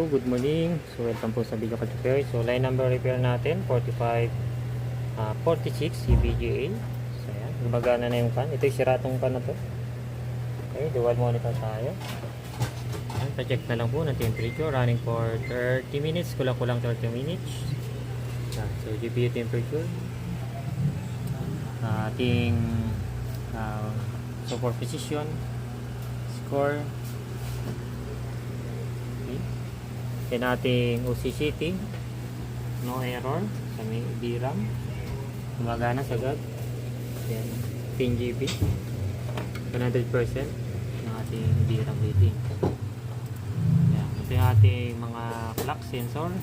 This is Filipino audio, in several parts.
good morning. So welcome po sa video repair. So line number repair natin 45 46 CBGA. So yan, gumagana na yung fan. Ito yung siratong fan na to. Okay, dual monitor tayo. Yan, pa-check na lang po ng temperature. Running for 30 minutes. Kulang-kulang 30 minutes. Yan, so GPU temperature. Ating support position. Score. Okay. Then ating OCCT. No error. Sa may DRAM. Gumagana sagad. Then 10 GB. 100% ng ating DRAM rating. Yan. Ito yung ating mga clock sensor.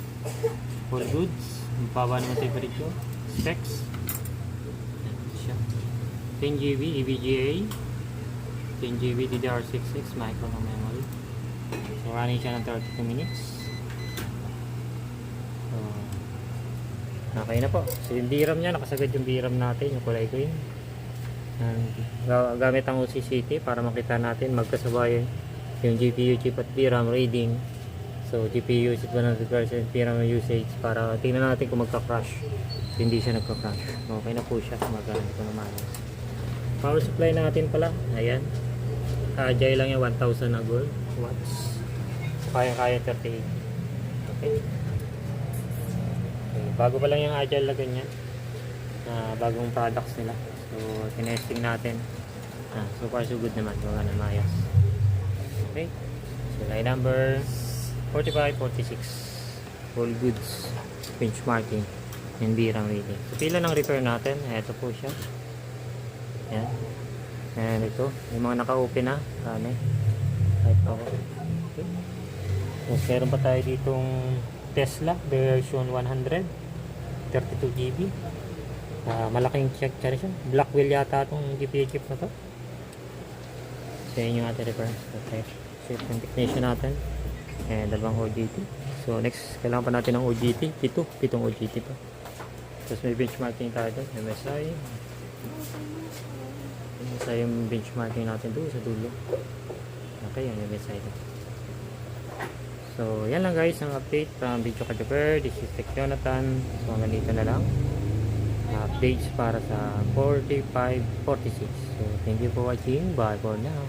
Full goods. Baba naman temperature. Specs. Yan siya. 10 GB EVGA. 10 GB DDR6X micro memory. So running siya ng 32 minutes. So, okay na po. So yung DRAM niya, nakasagad yung DRAM natin, yung kulay green. Gamit ang OCCT para makita natin magkasabay yung GPU chip at DRAM reading. So GPU chip 100% DRAM usage para tingnan natin kung magka-crash. Hindi siya nagka-crash. Okay na po siya. Maganda po naman. Power supply natin pala. Ayan. Agile lang yung 1000 na gold watts. Kaya 38. Okay. Bago pa lang yung Agile na ganyan. Bagong products nila. So, tinesting natin. So far so good naman. Mga namayas. Okay. So, line number 45, 46. All goods. Benchmarking. And DRAM rating. So, pila ng repair natin. Ito po siya. Ayan. And ito. Yung mga naka-open na. Kahit pa ako. Okay. So, meron pa tayo ditong Tesla version 100 32 GB. Malaking check siya. Blackwell yata itong GPU chip na to. So yun yung ating reference. Okay. So yung technician natin. And dalawang OGT. So next kailangan pa natin ng OGT. Pitong OGT pa. Tapos may benchmarking tayo doon. MSI. MSI yung benchmarking natin doon sa dulo. Okay, yung MSI doon. So, yan lang guys ang update from Video Repair. This is Tech Jonathan. So, hanggang dito na lang. Updates para sa 45, 46. So, thank you for watching. Bye for now.